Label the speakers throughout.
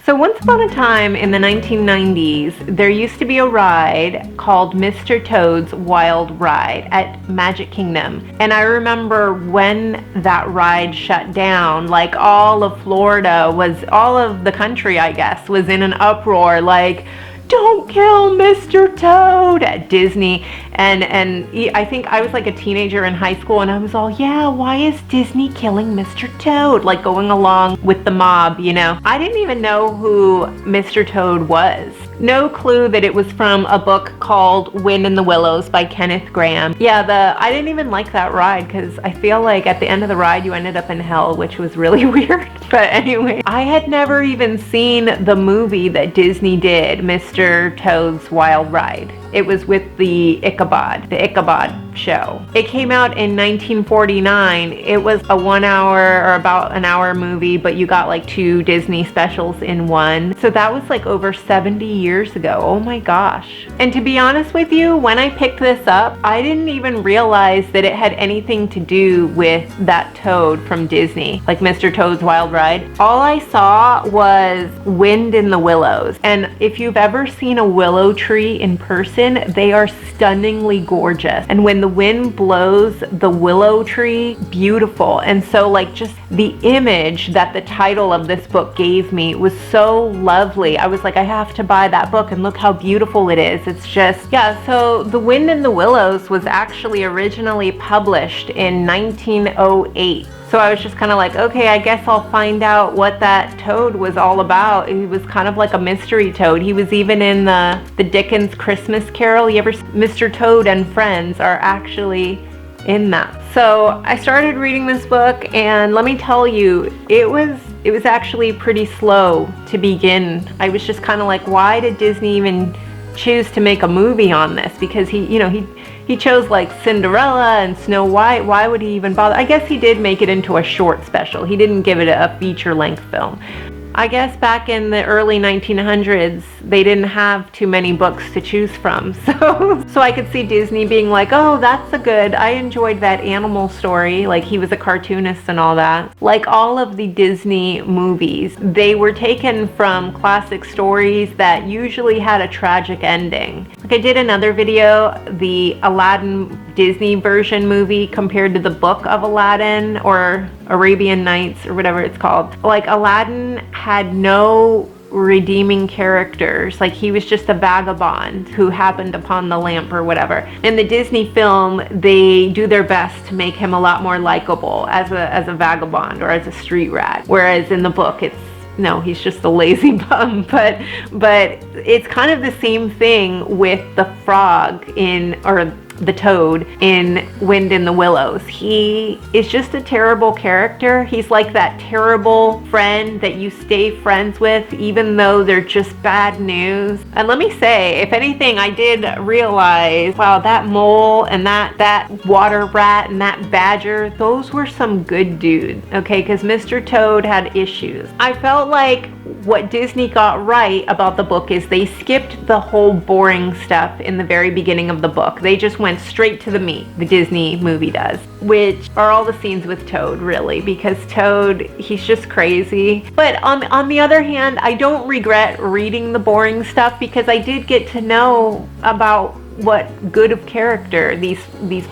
Speaker 1: So once upon a time in the 1990s, there used to be a ride called Mr. Toad's Wild Ride at Magic Kingdom. And I remember when that ride shut down, like all of Florida all of the country, I guess, was in an uproar, like, don't kill Mr. Toad at Disney. And I think I was like a teenager in high school and I was all, yeah, why is Disney killing Mr. Toad? Like going along with the mob, you know. I didn't even know who Mr. Toad was. No clue that it was from a book called Wind in the Willows by Kenneth Grahame. Yeah, I didn't even like that ride because I feel like at the end of the ride you ended up in hell, which was really weird. But anyway, I had never even seen the movie that Disney did, Mr. Toad's Wild Ride. It was with the Ichabod show. It came out in 1949. It was a 1 hour or about an hour movie, but you got like 2 Disney specials in one. So that was like over 70 years ago. Oh my gosh. And to be honest with you, when I picked this up, I didn't even realize that it had anything to do with that Toad from Disney, like Mr. Toad's Wild Ride. All I saw was Wind in the Willows. And if you've ever seen a willow tree in person, they are stunningly gorgeous. And when the wind blows the willow tree, beautiful. And so like just the image that the title of this book gave me was so lovely. I was like, I have to buy that book and look how beautiful it is. It's just, yeah. So The Wind in the Willows was actually originally published in 1908. So I was just kind of like, okay, I guess I'll find out what that Toad was all about. He was kind of like a mystery Toad. He was even in the Dickens Christmas Carol. Mr. Toad and Friends are actually in that. So I started reading this book, and let me tell you, it was actually pretty slow to begin. I was just kind of like, why did Disney even choose to make a movie on this? Because he chose like Cinderella and Snow White. Why would he even bother? I guess he did make it into a short special. He didn't give it a feature-length film. I guess back in the early 1900s, they didn't have too many books to choose from. So I could see Disney being like, oh, I enjoyed that animal story. Like he was a cartoonist and all that. Like all of the Disney movies, they were taken from classic stories that usually had a tragic ending. Like I did another video, the Aladdin Disney version movie compared to the book of Aladdin or Arabian Nights or whatever it's called. Like Aladdin had no redeeming characters. Like he was just a vagabond who happened upon the lamp or whatever. In the Disney film, they do their best to make him a lot more likable as a vagabond or as a street rat. Whereas in the book, no, he's just a lazy bum. But it's kind of the same thing with the frog or the Toad in Wind in the Willows. He is just a terrible character. He's like that terrible friend that you stay friends with even though they're just bad news. And let me say, if anything, I did realize, wow, that mole and that water rat and that badger, those were some good dudes, okay? Because Mr. Toad had issues. I felt like what Disney got right about the book is they skipped the whole boring stuff in the very beginning of the book. They just went straight to the meat, the Disney movie does, which are all the scenes with Toad, really, because Toad, he's just crazy. But on the other hand, I don't regret reading the boring stuff because I did get to know about what good of character these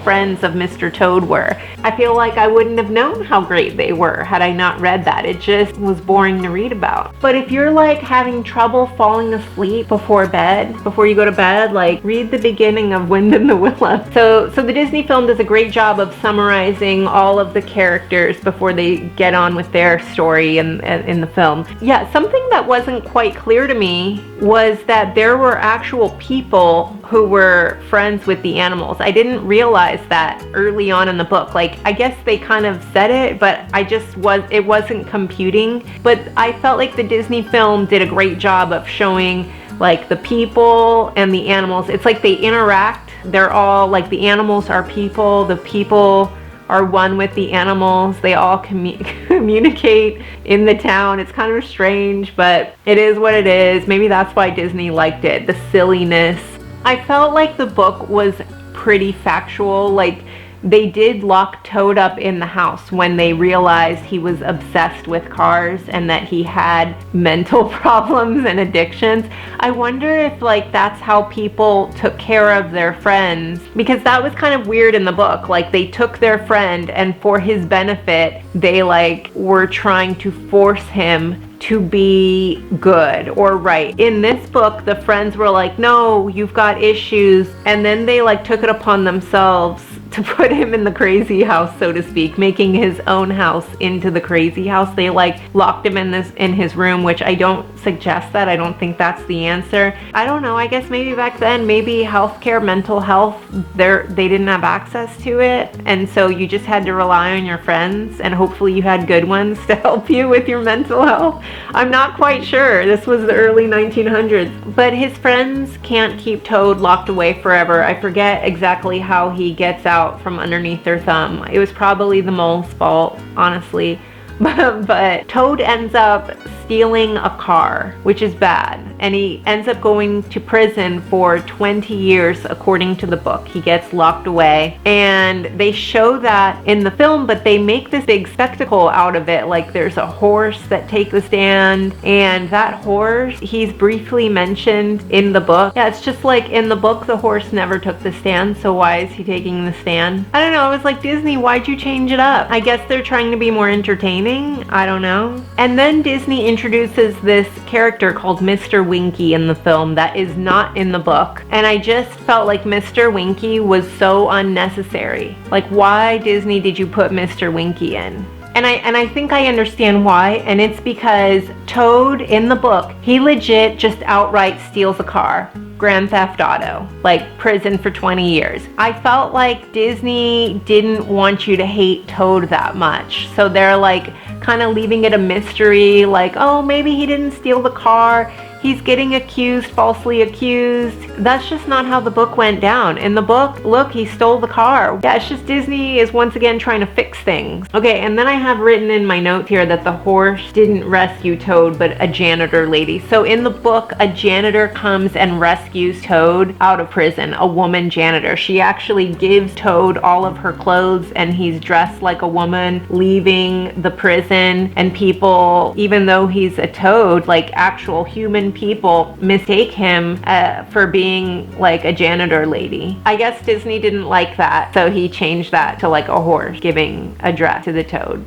Speaker 1: friends of Mr. Toad were. I feel like I wouldn't have known how great they were had I not read that. It just was boring to read about. But if you're like having trouble falling asleep before you go to bed, like read the beginning of Wind in the Willows. So the Disney film does a great job of summarizing all of the characters before they get on with their story in the film. Yeah, something that wasn't quite clear to me was that there were actual people who were friends with the animals. I didn't realize that early on in the book. Like, I guess they kind of said it, but it wasn't computing. But I felt like the Disney film did a great job of showing like the people and the animals. It's like they interact. They're all like, the animals are people, the people are one with the animals. They all communicate in the town. It's kind of strange, but it is what it is. Maybe that's why Disney liked it, the silliness. I felt like the book was pretty factual. Like they did lock Toad up in the house when they realized he was obsessed with cars and that he had mental problems and addictions. I wonder if like that's how people took care of their friends, because that was kind of weird in the book. Like they took their friend and for his benefit, they like were trying to force him to be good or right. In this book, the friends were like, no, you've got issues. And then they like took it upon themselves to put him in the crazy house, so to speak, making his own house into the crazy house. They like locked him in his room, which I don't suggest that. I don't think that's the answer. I don't know. I guess maybe back then, maybe healthcare, mental health, they didn't have access to it. And so you just had to rely on your friends, and hopefully you had good ones to help you with your mental health. I'm not quite sure. This was the early 1900s. But his friends can't keep Toad locked away forever. I forget exactly how he gets out from underneath their thumb. It was probably the mole's fault, honestly. But Toad ends up stealing a car, which is bad. And he ends up going to prison for 20 years, according to the book. He gets locked away. And they show that in the film, but they make this big spectacle out of it. Like there's a horse that takes the stand. And that horse, he's briefly mentioned in the book. Yeah, it's just like in the book, the horse never took the stand. So why is he taking the stand? I don't know. I was like, Disney, why'd you change it up? I guess they're trying to be more entertaining. I don't know. And then Disney introduces this character called Mr. Winky in the film that is not in the book. And I just felt like Mr. Winky was so unnecessary. Like, why, Disney, did you put Mr. Winky in? And I think I understand why, and it's because Toad in the book, he legit just outright steals a car. Grand Theft Auto, like prison for 20 years. I felt like Disney didn't want you to hate Toad that much. So they're like kind of leaving it a mystery, like, oh, maybe he didn't steal the car. He's getting accused, falsely accused. That's just not how the book went down. In the book, look, he stole the car. Yeah, it's just Disney is once again trying to fix things. Okay, and then I have written in my notes here that the horse didn't rescue Toad, but a janitor lady. So in the book, a janitor comes and rescues Toad out of prison, a woman janitor. She actually gives Toad all of her clothes and he's dressed like a woman, leaving the prison, and people, even though he's a toad, like actual human people mistake him for being like a janitor lady. I guess Disney didn't like that, so he changed that to like a horse giving a dress to the toad.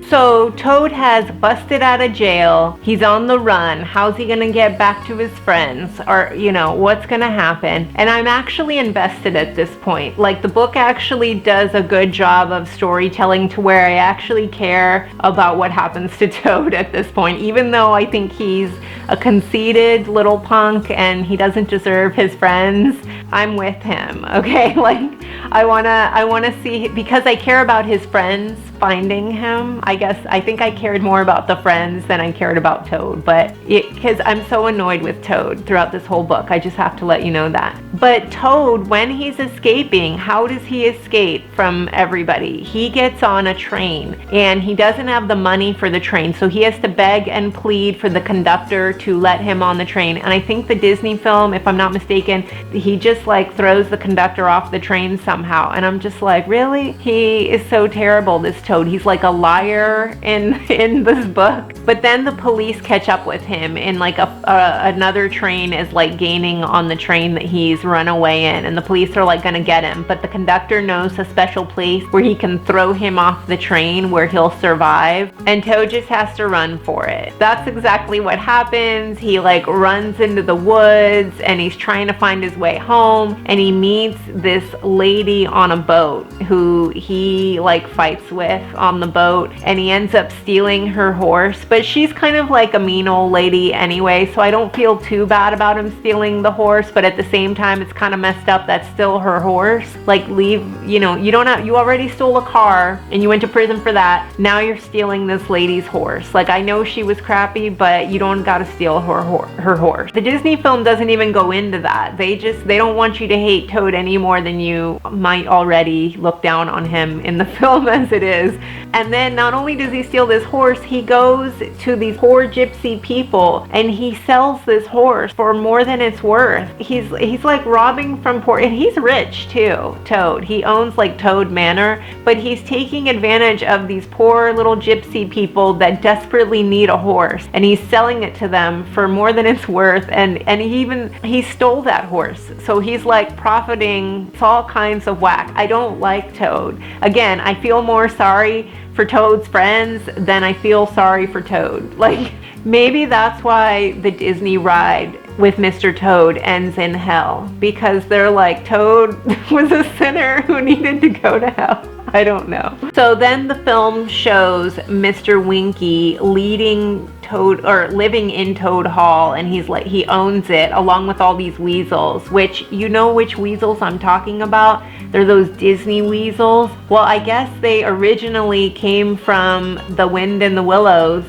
Speaker 1: So Toad has busted out of jail. He's on the run. How's he gonna get back to his friends? Or, you know, what's gonna happen? And I'm actually invested at this point. Like the book actually does a good job of storytelling to where I actually care about what happens to Toad at this point, even though I think he's a conceited little punk and he doesn't deserve his friends. I'm with him, okay? Like I wanna see, because I care about his friends finding him. I think I cared more about the friends than I cared about Toad, but because I'm so annoyed with Toad throughout this whole book, I just have to let you know that. But Toad, when he's escaping, how does he escape from everybody? He gets on a train and he doesn't have the money for the train, so he has to beg and plead for the conductor to let him on the train. And I think the Disney film, if I'm not mistaken, he just like throws the conductor off the train somehow, and I'm just like, really? He is so terrible, this Toad. He's like a liar in this book. But then the police catch up with him in like another train is like gaining on the train that he's run away in, and the police are like gonna get him, but the conductor knows a special place where he can throw him off the train where he'll survive, and Toad just has to run for it. That's exactly what happens. He like runs into the woods and he's trying to find his way home, and he meets this lady on a boat who he like fights with on the boat, and he ends up stealing her horse. But she's kind of like a mean old lady anyway, so I don't feel too bad about him stealing the horse, but at the same time it's kind of messed up that's still her horse. Like, leave, you know, you already stole a car and you went to prison for that. Now you're stealing this lady's horse. Like, I know she was crappy, but you don't gotta steal her horse. The Disney film doesn't even go into that. They don't want you to hate Toad any more than you might already look down on him in the film as it is. is. And then not only does he steal this horse, he goes to these poor gypsy people and he sells this horse for more than it's worth. He's like robbing from poor, and he's rich too, Toad. He owns like Toad Manor, but he's taking advantage of these poor little gypsy people that desperately need a horse, and he's selling it to them for more than it's worth. And he stole that horse, so he's like profiting. It's all kinds of whack. I don't like Toad. Again, I feel more sorry for Toad's friends than I feel sorry for Toad. Like, maybe that's why the Disney ride with Mr. Toad ends in hell, because they're like, Toad was a sinner who needed to go to hell. I don't know. So then the film shows Mr. Winky leading Toad, or living in Toad Hall, and he's like, he owns it along with all these weasels, which, you know which weasels I'm talking about? They're those Disney weasels. Well, I guess they originally came from The Wind in the Willows,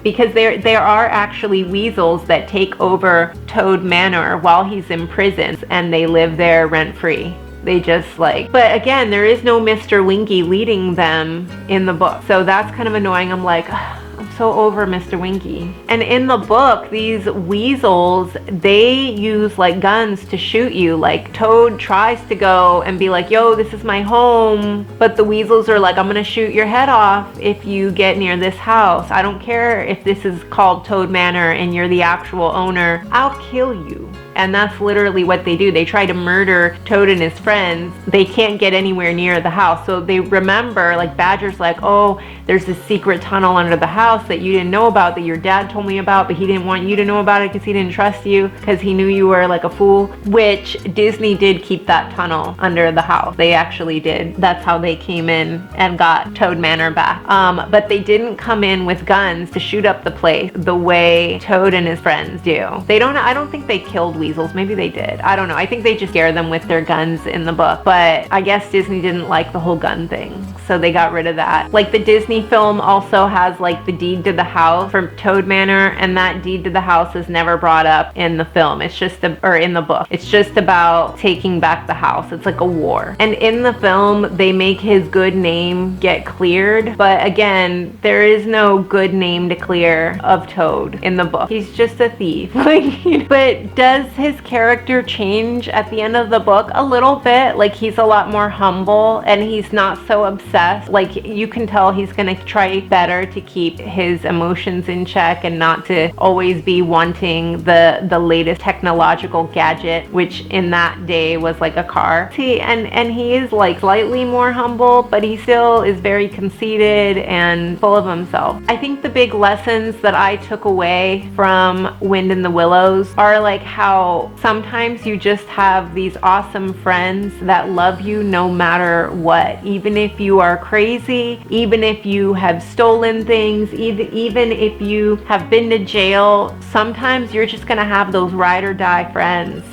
Speaker 1: because there are actually weasels that take over Toad Manor while he's in prison, and they live there rent-free. They just like, but again, there is no Mr. Winky leading them in the book. So that's kind of annoying. I'm like, I'm so over Mr. Winky. And in the book, these weasels, they use like guns to shoot you. Like Toad tries to go and be like, yo, this is my home. But the weasels are like, I'm gonna shoot your head off if you get near this house. I don't care if this is called Toad Manor and you're the actual owner. I'll kill you. And that's literally what they do. They try to murder Toad and his friends. They can't get anywhere near the house. So they remember, like Badger's like, oh, there's this secret tunnel under the house that you didn't know about, that your dad told me about, but he didn't want you to know about it because he didn't trust you, because he knew you were like a fool. Which Disney did keep that tunnel under the house. They actually did. That's how they came in and got Toad Manor back. But they didn't come in with guns to shoot up the place the way Toad and his friends do. I don't think they killed weasels. Maybe they did. I don't know. I think they just scare them with their guns in the book. But I guess Disney didn't like the whole gun thing, so they got rid of that. Like the Disney film also has like the deed to the house from Toad Manor, and that deed to the house is never brought up in the film. It's just or in the book. It's just about taking back the house. It's like a war. And in the film, they make his good name get cleared. But again, there is no good name to clear of Toad in the book. He's just a thief. Like, but does his character change at the end of the book? A little bit. Like he's a lot more humble and he's not so obsessed. Like you can tell he's gonna try better to keep his emotions in check and not to always be wanting the latest technological gadget, which in that day was like a car. See, and he is like slightly more humble, but he still is very conceited and full of himself. I think the big lessons that I took away from Wind in the Willows are like how sometimes you just have these awesome friends that love you no matter what. Even if you are crazy, even if you have stolen things, even if you have been to jail, sometimes you're just gonna have those ride or die friends.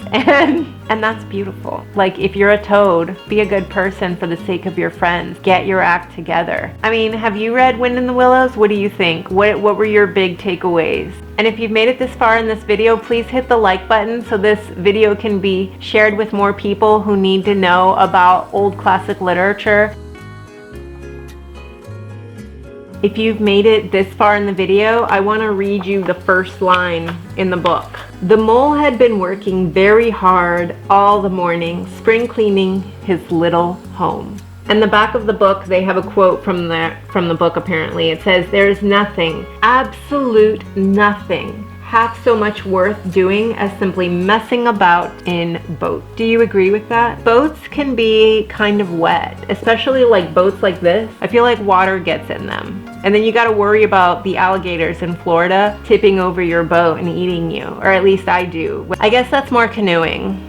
Speaker 1: And that's beautiful. Like if you're a Toad, be a good person for the sake of your friends. Get your act together. I mean, have you read Wind in the Willows? What do you think? What were your big takeaways? And if you've made it this far in this video, please hit the like button so this video can be shared with more people who need to know about old classic literature. If you've made it this far in the video, I want to read you the first line in the book. The mole had been working very hard all the morning, spring cleaning his little home. And the back of the book, they have a quote from the book apparently. It says, "There is nothing, absolute nothing, half so much worth doing as simply messing about in boats." Do you agree with that? Boats can be kind of wet, especially like boats like this. I feel like water gets in them. And then you got to worry about the alligators in Florida tipping over your boat and eating you, or at least I do. I guess that's more canoeing.